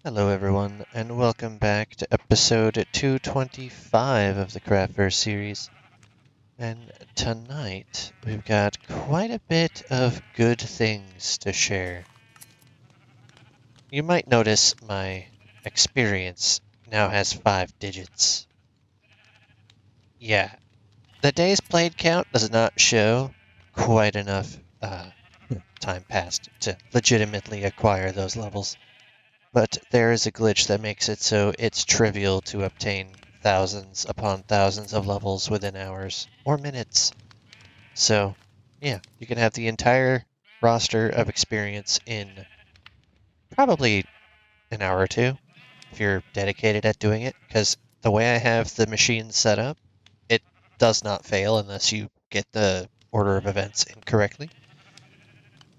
Hello everyone, and welcome back to episode 225 of the Craftverse series. And tonight, we've got quite a bit of good things to share. You might notice my experience now has 5 digits. Yeah, the days played count does not show quite enough time passed to legitimately acquire those levels. But there is a glitch that makes it so it's trivial to obtain thousands upon thousands of levels within hours or minutes. So, yeah, you can have the entire roster of experience in probably an hour or two if you're dedicated at doing it, because the way I have the machine set up, it does not fail unless you get the order of events incorrectly.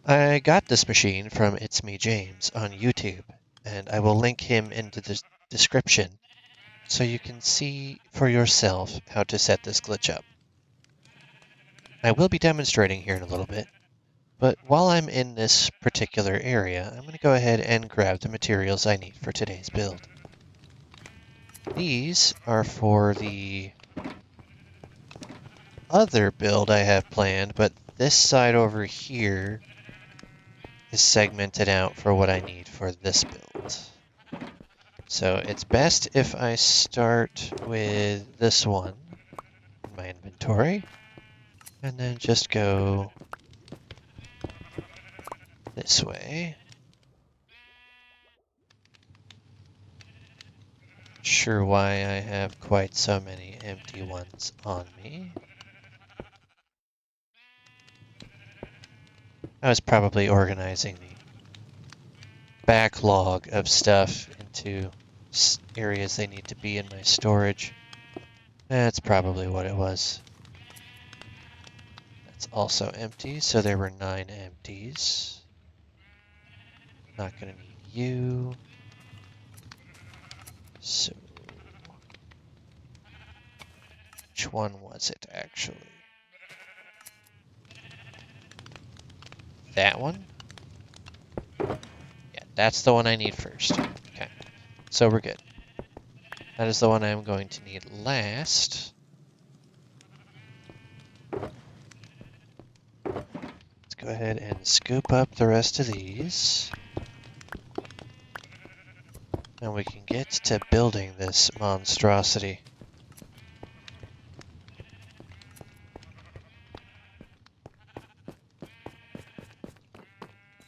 I got this machine from It's Me James on YouTube, and I will link him into the description so you can see for yourself how to set this glitch up. I will be demonstrating here in a little bit, but while I'm in this particular area, I'm going to go ahead and grab the materials I need for today's build. These are for the other build I have planned, but this side over here is segmented out for what I need for this build. So it's best if I start with this one in my inventory, and then just go this way. Not sure why I have quite so many empty ones on me. I was probably organizing the backlog of stuff into areas they need to be in my storage. That's probably what it was. That's also empty, so there were 9 empties. Not gonna need you. So, which one was it actually? That one? Yeah, that's the one I need first. Okay, so we're good. That is the one I'm going to need last. Let's go ahead and scoop up the rest of these. And we can get to building this monstrosity.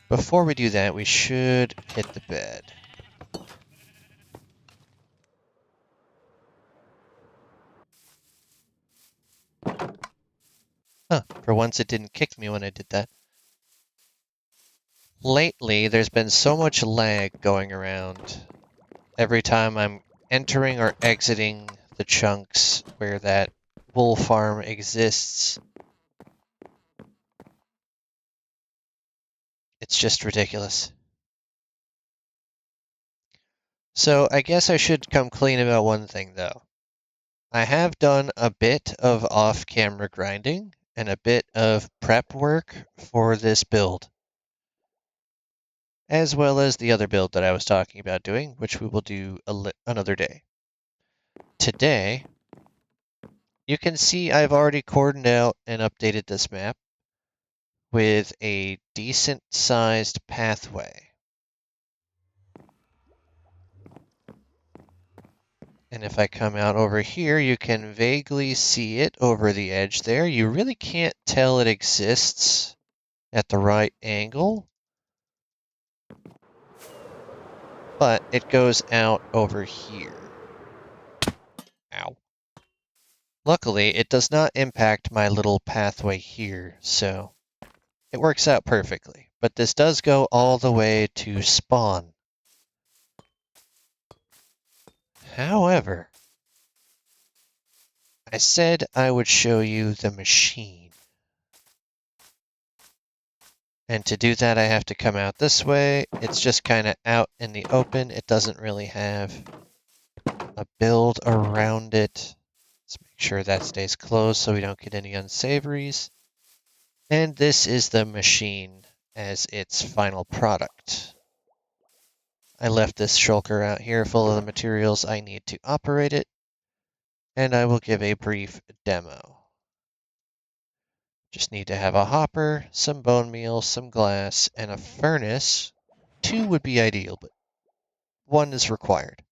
Before we do that, we should hit the bed. Huh, for once it didn't kick me when I did that. Lately, there's been so much lag going around. Every time I'm entering or exiting the chunks where that wool farm exists, it's just ridiculous. So I guess I should come clean about one thing, though. I have done a bit of off-camera grinding and a bit of prep work for this build, as well as the other build that I was talking about doing, which we will do another day. Today, you can see I've already cordoned out and updated this map with a decent-sized pathway. And if I come out over here, you can vaguely see it over the edge there. You really can't tell it exists at the right angle, but it goes out over here. Ow. Luckily, it does not impact my little pathway here, so it works out perfectly. But this does go all the way to spawn. However, I said I would show you the machine. And to do that, I have to come out this way. It's just kind of out in the open. It doesn't really have a build around it. Let's make sure that stays closed so we don't get any unsavories. And this is the machine as its final product. I left this shulker out here full of the materials I need to operate it, and I will give a brief demo. Just need to have a hopper, some bone meal, some glass, and a furnace. 2 would be ideal, but 1 is required.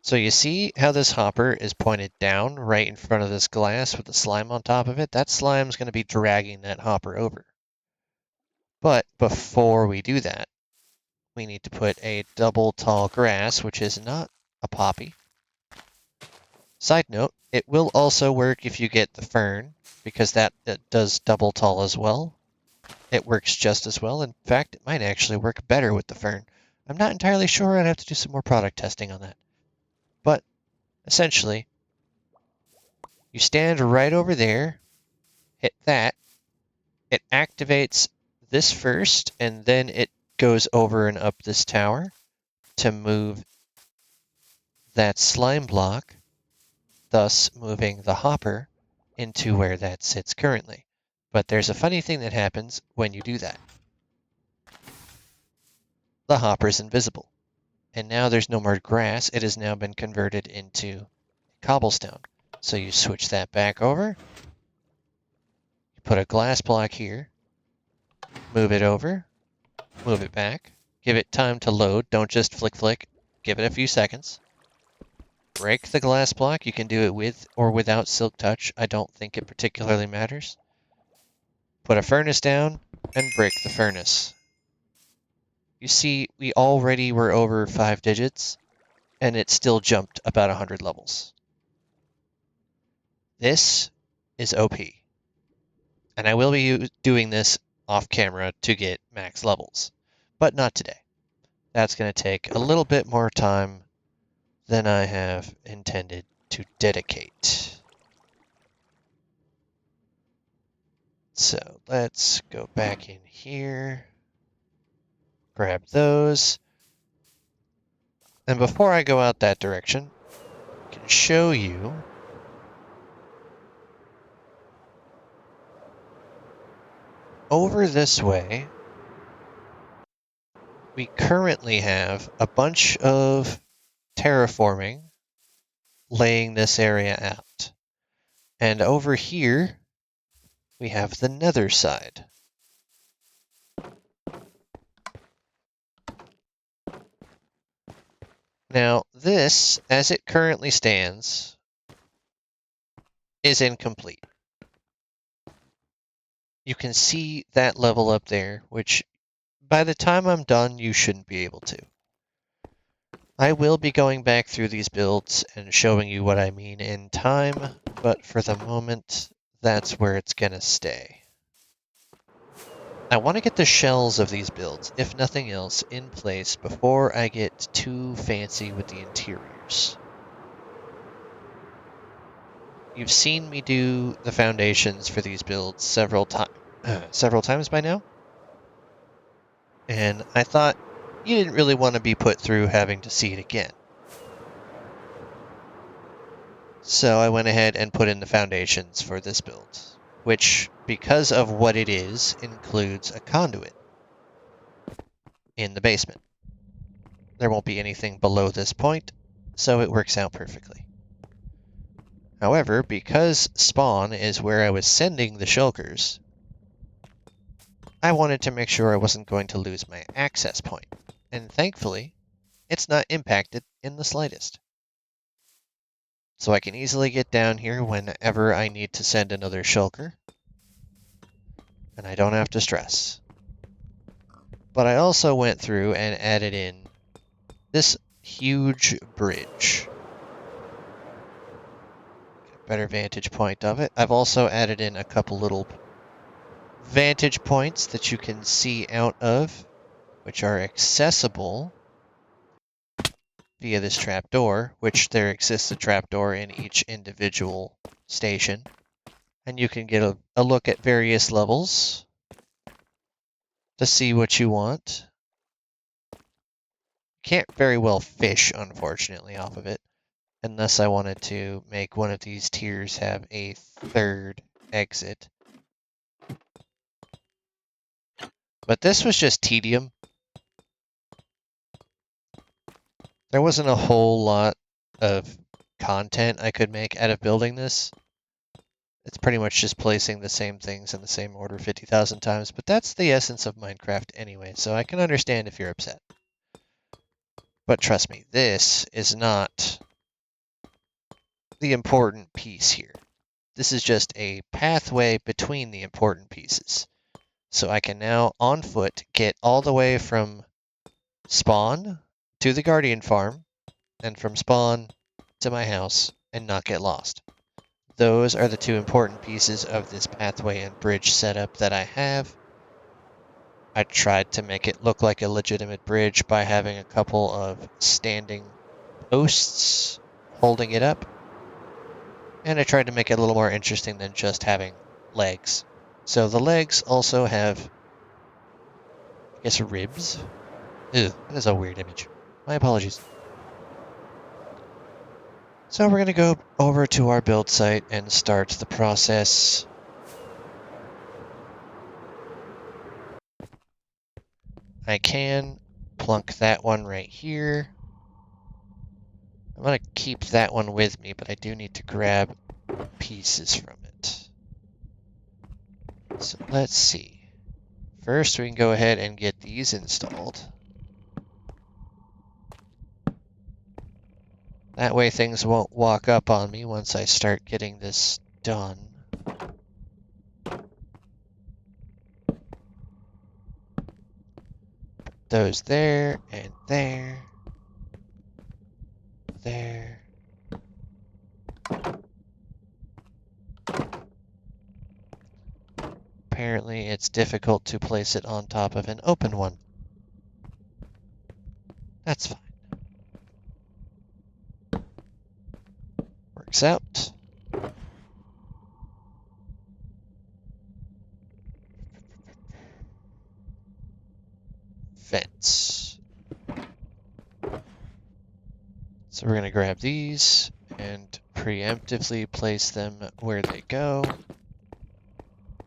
So you see how this hopper is pointed down right in front of this glass with the slime on top of it? That slime's going to be dragging that hopper over. But before we do that, we need to put a double tall grass, which is not a poppy. Side note, it will also work if you get the fern, because that does double tall as well. It works just as well. In fact, it might actually work better with the fern. I'm not entirely sure. I'd have to do some more product testing on that. But essentially, you stand right over there, hit that, it activates this first, and then it goes over and up this tower to move that slime block, thus moving the hopper into where that sits currently. But there's a funny thing that happens when you do that. The hopper's invisible. And now there's no more grass. It has now been converted into cobblestone. So you switch that back over. You put a glass block here. Move it over. Move it back. Give it time to load. Don't just flick. Give it a few seconds. Break the glass block. You can do it with or without silk touch. I don't think it particularly matters. Put a furnace down and break the furnace. You see, we already were over 5 digits, and it still jumped about 100 levels. This is OP. And I will be doing this off camera to get max levels, but not today. That's going to take a little bit more time than I have intended to dedicate. So let's go back in here, grab those. And before I go out that direction, I can show you over this way. We currently have a bunch of terraforming laying this area out. And over here, we have the nether side. Now, this, as it currently stands, is incomplete. You can see that level up there, which by the time I'm done, you shouldn't be able to. I will be going back through these builds and showing you what I mean in time, but for the moment, that's where it's gonna stay. I want to get the shells of these builds, if nothing else, in place before I get too fancy with the interiors. You've seen me do the foundations for these builds several times by now, and I thought you didn't really want to be put through having to see it again. So I went ahead and put in the foundations for this build, which, because of what it is, includes a conduit in the basement. There won't be anything below this point, so it works out perfectly. However, because spawn is where I was sending the shulkers, I wanted to make sure I wasn't going to lose my access point, and thankfully, it's not impacted in the slightest. So I can easily get down here whenever I need to send another shulker, and I don't have to stress. But I also went through and added in this huge bridge. Better vantage point of it. I've also added in a couple little vantage points that you can see out of, which are accessible via this trapdoor, which there exists a trapdoor in each individual station. And you can get a look at various levels to see what you want. Can't very well fish, unfortunately, off of it, unless I wanted to make one of these tiers have a third exit. But this was just tedium. There wasn't a whole lot of content I could make out of building this. It's pretty much just placing the same things in the same order 50,000 times, but that's the essence of Minecraft anyway, so I can understand if you're upset. But trust me, this is not the important piece here. This is just a pathway between the important pieces. So I can now, on foot, get all the way from spawn to the Guardian farm, and from spawn to my house, and not get lost. Those are the two important pieces of this pathway and bridge setup that I have. I tried to make it look like a legitimate bridge by having a couple of standing posts holding it up. And I tried to make it a little more interesting than just having legs. So the legs also have, I guess, ribs. Ew, that is a weird image. My apologies. So we're going to go over to our build site and start the process. I can plunk that one right here. I'm going to keep that one with me, but I do need to grab pieces from it. So let's see. First, we can go ahead and get these installed. That way things won't walk up on me once I start getting this done. Those there, and there. There. Apparently it's difficult to place it on top of an open one. That's fine. Works out. Fence. So we're going to grab these and preemptively place them where they go.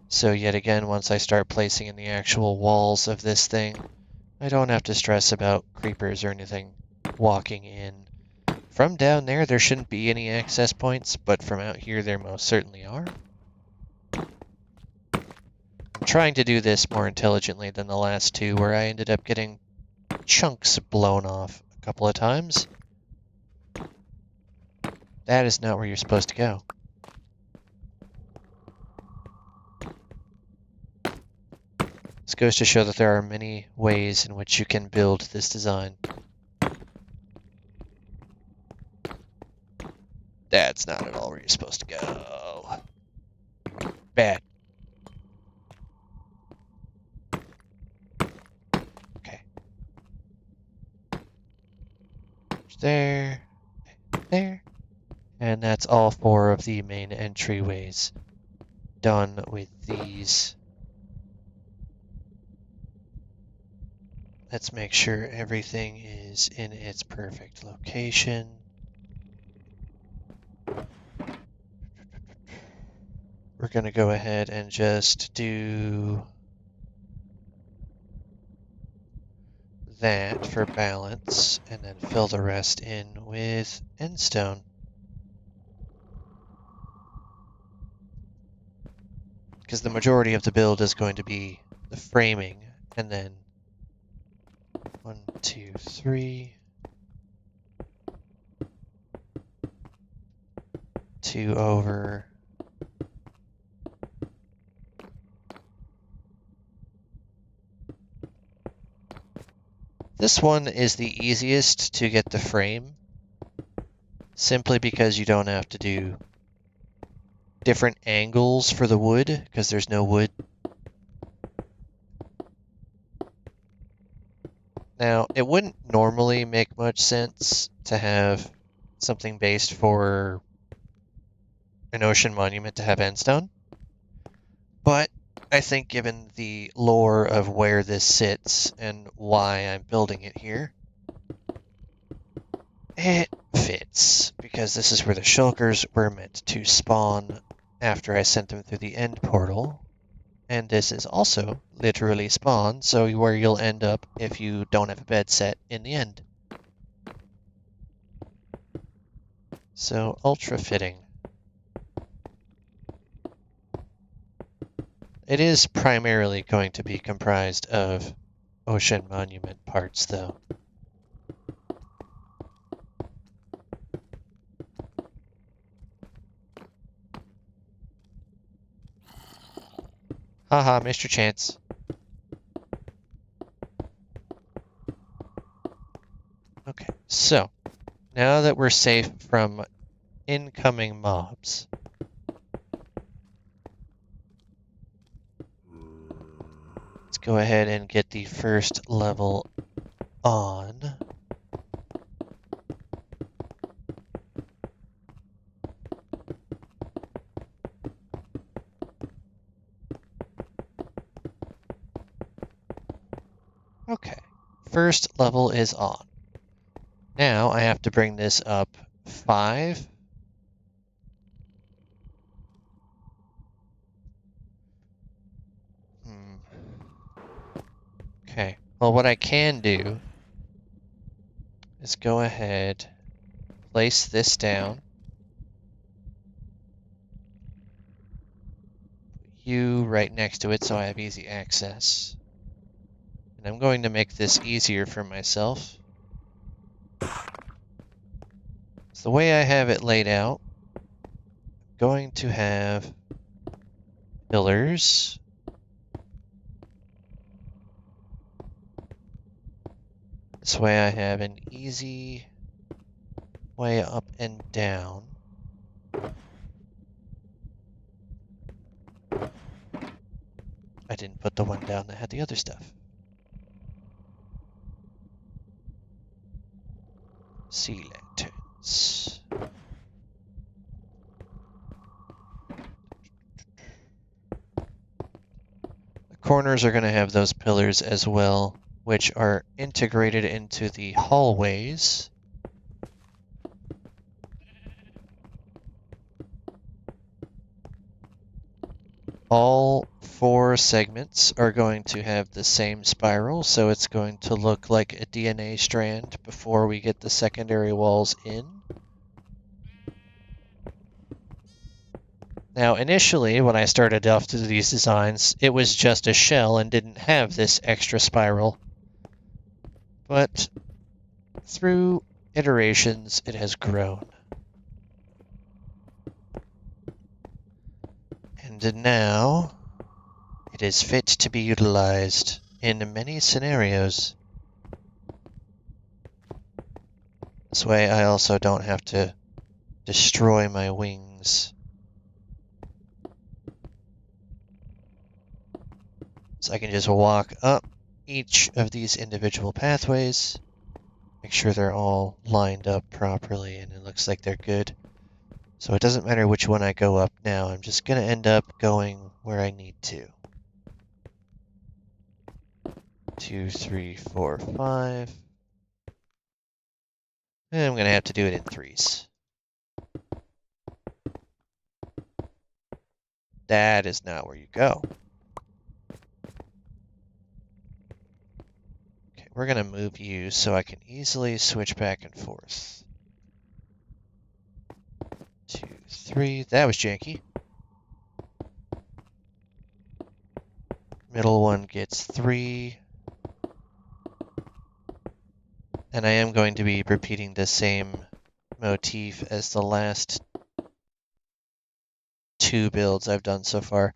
So yet again, once I start placing in the actual walls of this thing, I don't have to stress about creepers or anything walking in. From down there shouldn't be any access points, but from out here there most certainly are. I'm trying to do this more intelligently than the last two, where I ended up getting chunks blown off a couple of times. That is not where you're supposed to go. This goes to show that there are many ways in which you can build this design. That's not at all where you're supposed to go. Bad. Okay. There. There. And that's all four of the main entryways done with these. Let's make sure everything is in its perfect location. We're going to go ahead and just do that for balance, and then fill the rest in with endstone. Because the majority of the build is going to be the framing, and then 1, 2, 3, 2 over. This one is the easiest to get the frame, simply because you don't have to do different angles for the wood, because there's no wood. Now, it wouldn't normally make much sense to have something based for an ocean monument to have endstone, but I think given the lore of where this sits and why I'm building it here, it fits, because this is where the shulkers were meant to spawn after I sent them through the end portal, and this is also literally spawn, so where you'll end up if you don't have a bed set in the end. So, ultra fitting. It is primarily going to be comprised of ocean monument parts, though. Haha, missed your chance. Okay, so now that we're safe from incoming mobs, let's go ahead and get the first level on. Okay, first level is on. Now I have to bring this up 5. Okay, well what I can do is go ahead, place this down. You right next to it so I have easy access. And I'm going to make this easier for myself. So the way I have it laid out, I'm going to have pillars. This way I have an easy way up and down. I didn't put the one down that had the other stuff. Sea lanterns. The corners are going to have those pillars as well, which are integrated into the hallways. All 4 segments are going to have the same spiral, so it's going to look like a DNA strand before we get the secondary walls in. Now, initially, when I started off to these designs, it was just a shell and didn't have this extra spiral. But through iterations, it has grown. And now, it is fit to be utilized in many scenarios. This way I also don't have to destroy my wings. So I can just walk up each of these individual pathways, make sure they're all lined up properly, and it looks like they're good. So it doesn't matter which one I go up now, I'm just going to end up going where I need to. 2, 3, 4, 5. And I'm going to have to do it in 3s. That is not where you go. Okay, we're going to move you so I can easily switch back and forth. 2, 3. That was janky. Middle one gets 3. And I am going to be repeating the same motif as the last 2 builds I've done so far.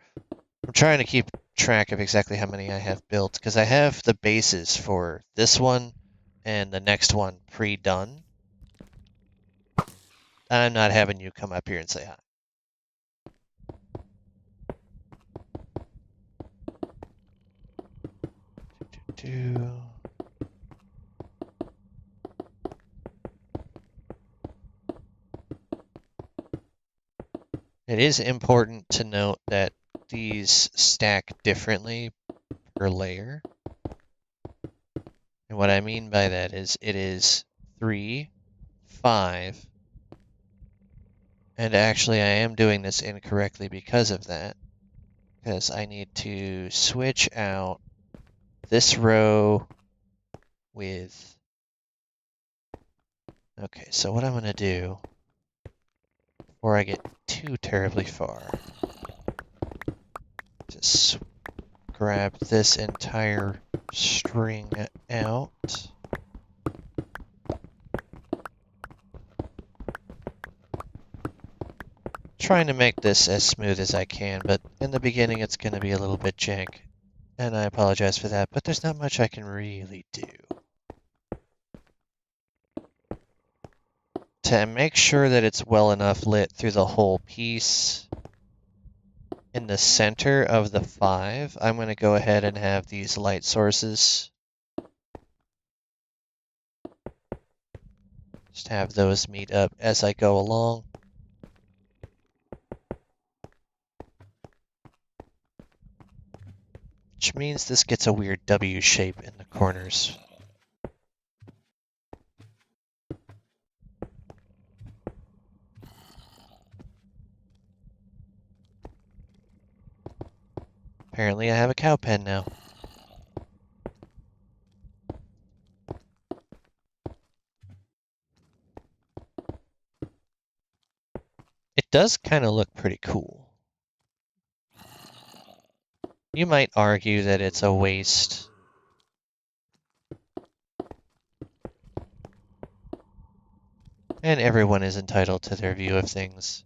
I'm trying to keep track of exactly how many I have built, because I have the bases for this one and the next one pre-done. I'm not having you come up here and say hi. It is important to note that these stack differently per layer. And what I mean by that is it is 3, 5, and actually I am doing this incorrectly because of that, because I need to switch out this row with... Okay, so what I'm going to do before I get too terribly far. Just grab this entire string out. Trying to make this as smooth as I can, but in the beginning it's going to be a little bit jank. And I apologize for that, but there's not much I can really do. To make sure that it's well enough lit through the whole piece, in the center of the 5, I'm going to go ahead and have these light sources. Just have those meet up as I go along. Which means this gets a weird W shape in the corners. Apparently I have a cow pen now. It does kind of look pretty cool. You might argue that it's a waste. And everyone is entitled to their view of things.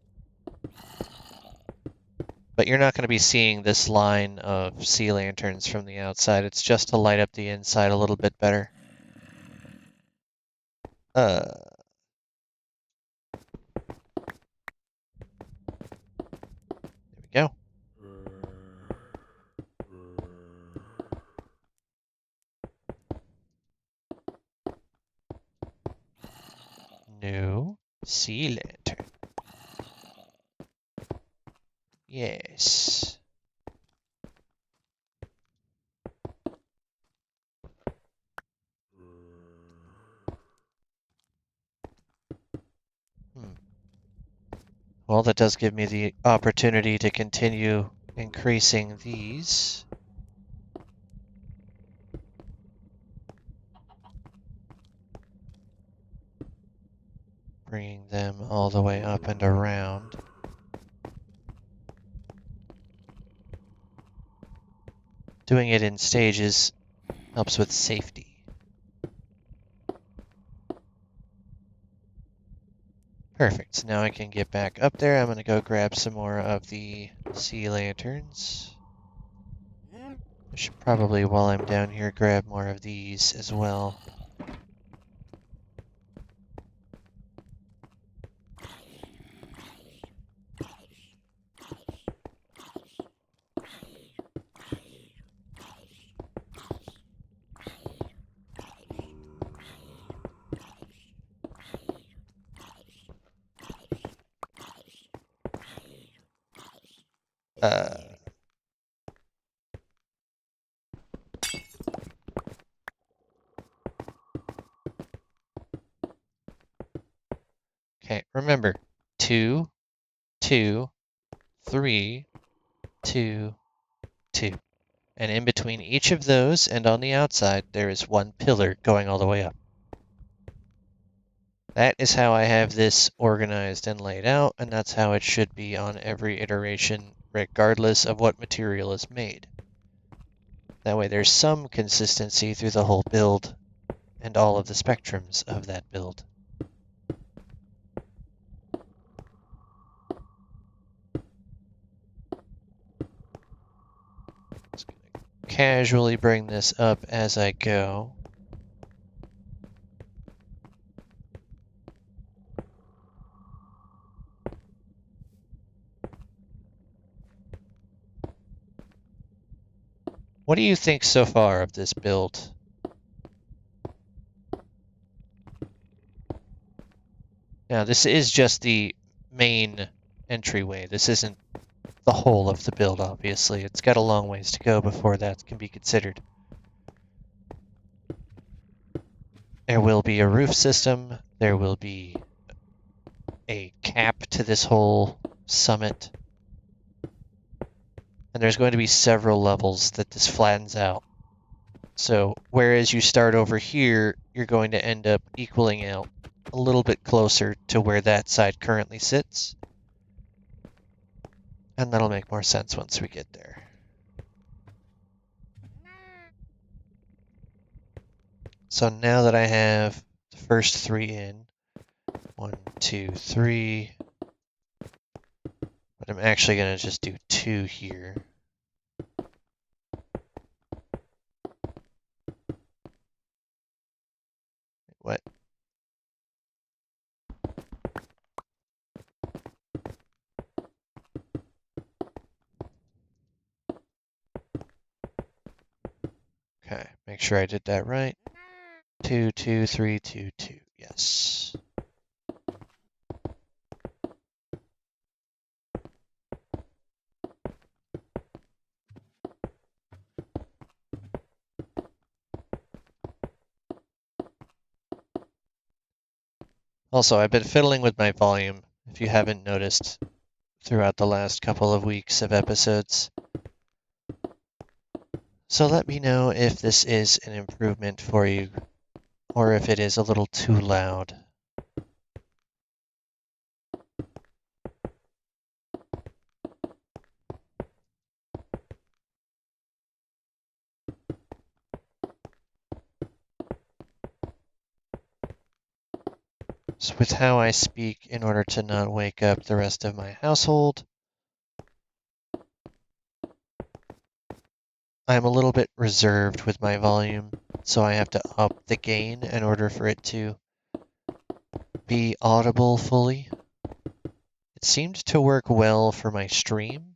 But you're not going to be seeing this line of sea lanterns from the outside. It's just to light up the inside a little bit better. There we go. New sea lantern. Yes. Well, that does give me the opportunity to continue increasing these. Bringing them all the way up and around. Doing it in stages helps with safety. Perfect, so now I can get back up there. I'm going to go grab some more of the sea lanterns. I should probably, while I'm down here, grab more of these as well. Okay, remember, 2, 2, 3, 2, 2. And in between each of those and on the outside, there is one pillar going all the way up. That is how I have this organized and laid out, and that's how it should be on every iteration, regardless of what material is made. That way there's some consistency through the whole build and all of the spectrums of that build. Just gonna casually bring this up as I go. What do you think so far of this build? Now, this is just the main entryway. This isn't the whole of the build, obviously. It's got a long ways to go before that can be considered. There will be a roof system. There will be a cap to this whole summit. And there's going to be several levels that this flattens out. So whereas you start over here, you're going to end up equaling out a little bit closer to where that side currently sits. And that'll make more sense once we get there. So now that I have the first 3 in, 1, 2, 3, but I'm actually going to just do 2 here. What? Okay, make sure I did that right. 2, 2, 3, 2, 2. Yes. Also, I've been fiddling with my volume, if you haven't noticed, throughout the last couple of weeks of episodes. So let me know if this is an improvement for you, or if it is a little too loud. So with how I speak in order to not wake up the rest of my household, I'm a little bit reserved with my volume, so I have to up the gain in order for it to be audible fully. It seemed to work well for my stream.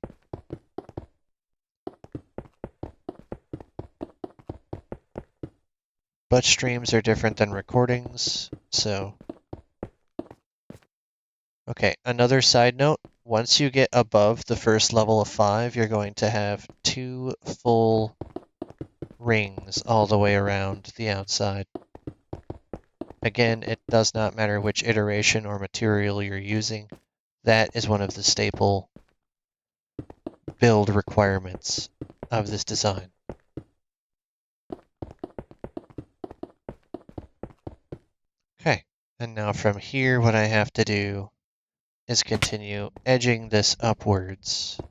But streams are different than recordings, so... Okay, another side note, once you get above the first level of 5, you're going to have 2 full rings all the way around the outside. Again, it does not matter which iteration or material you're using. That is one of the staple build requirements of this design. Okay, and now from here, what I have to do is continue edging this upwards.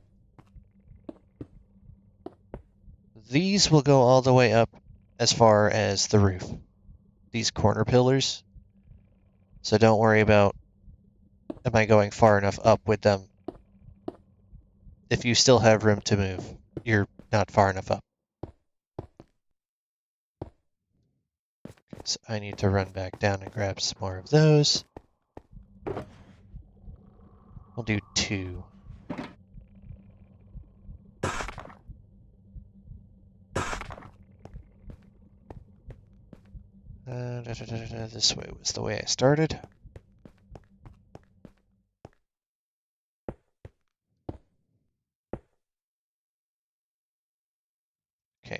These will go all the way up as far as the roof, these corner pillars. So don't worry about, am I going far enough up with them? If you still have room to move, you're not far enough up. So I need to run back down and grab some more of those. We'll do 2. This way was the way I started. Okay.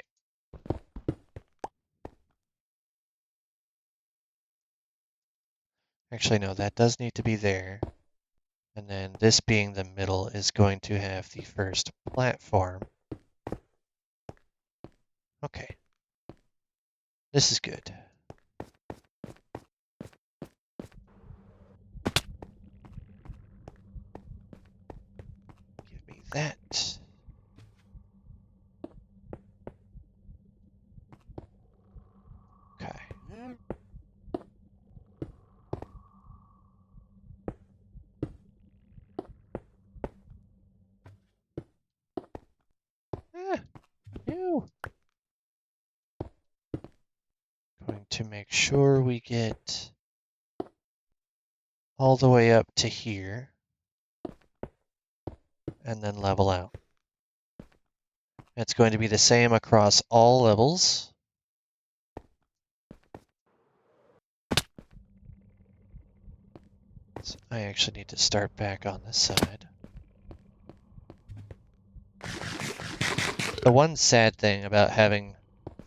Actually, no, that does need to be there. And then this being the middle is going to have the first platform. Okay. This is good. Give me that. Okay. No. Going to make sure we get all the way up to here and then level out. It's going to be the same across all levels. So I actually need to start back on this side. The one sad thing about having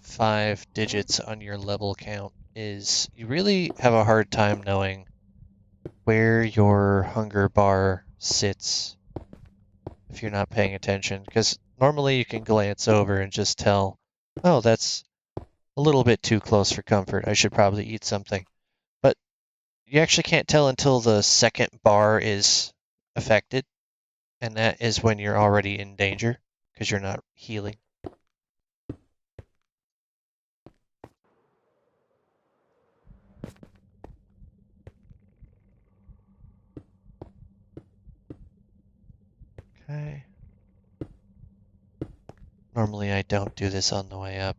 5 digits on your level count is you really have a hard time knowing where your hunger bar sits if you're not paying attention, because normally you can glance over and just tell, oh, that's a little bit too close for comfort, I should probably eat something. But you actually can't tell until the second bar is affected. And that is when you're already in danger, because you're not healing. Okay. Normally I don't do this on the way up.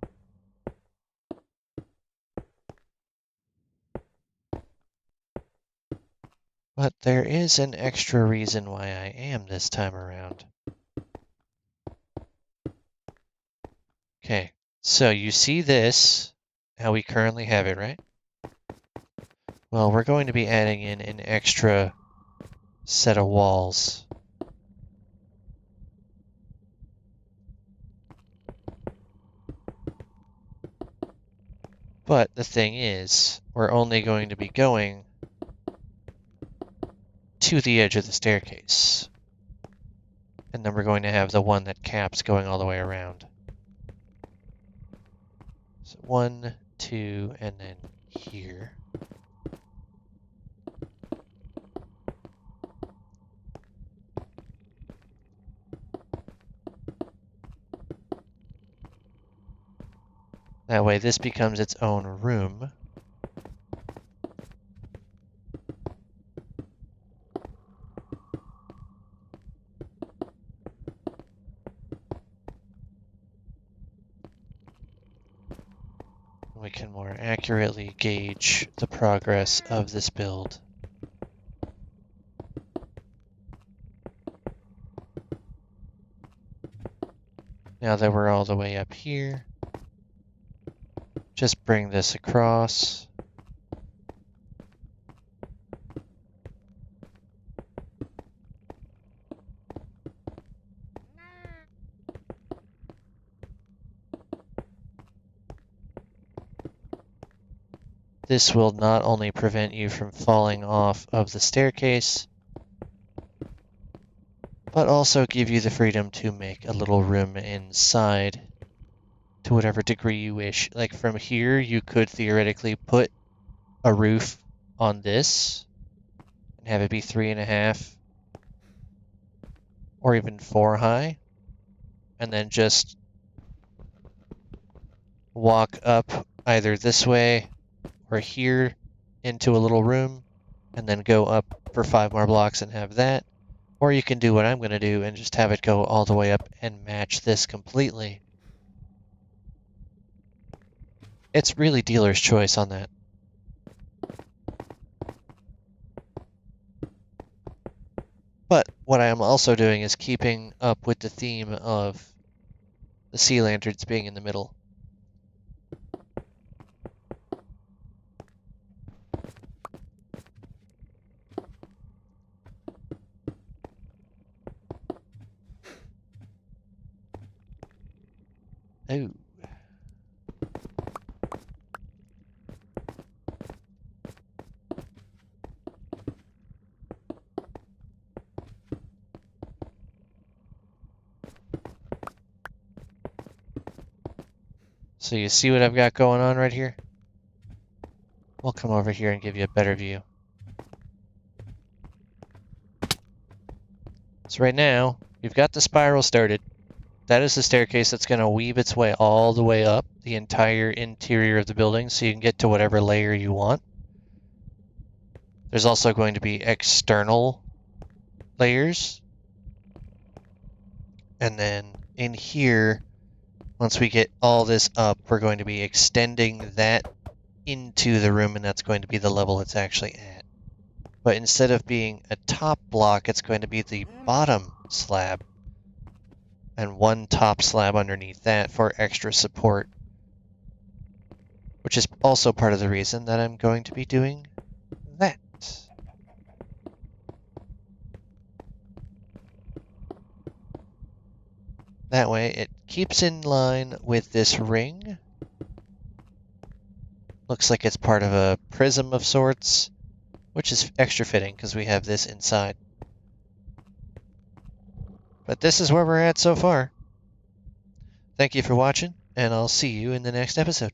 But there is an extra reason why I am this time around. Okay, so you see this, how we currently have it, right? Well, we're going to be adding in an extra set of walls. But the thing is, we're only going to be going to the edge of the staircase. And then we're going to have the one that caps going all the way around. So 1, 2, and then here. That way this becomes its own room. We can more accurately gauge the progress of this build. Now that we're all the way up here, just bring this across. This will not only prevent you from falling off of the staircase, but also give you the freedom to make a little room inside to whatever degree you wish. Like from here, you could theoretically put a roof on this and have it be 3.5 or even 4 high, and then just walk up either this way or here into a little room, and then go up for 5 more blocks and have that. Or you can do what I'm going to do and just have it go all the way up and match this completely. It's really dealer's choice on that. But what I am also doing is keeping up with the theme of the sea lanterns being in the middle. Oh. So you see what I've got going on right here? We'll come over here and give you a better view. So right now, you've got the spiral started. That is the staircase that's going to weave its way all the way up the entire interior of the building so you can get to whatever layer you want. There's also going to be external layers. And then in here, once we get all this up, we're going to be extending that into the room, and that's going to be the level it's actually at. But instead of being a top block, it's going to be the bottom slab. And one top slab underneath that for extra support. Which is also part of the reason that I'm going to be doing that. That way it keeps in line with this ring. Looks like it's part of a prism of sorts, which is extra fitting because we have this inside. But this is where we're at so far. Thank you for watching, and I'll see you in the next episode.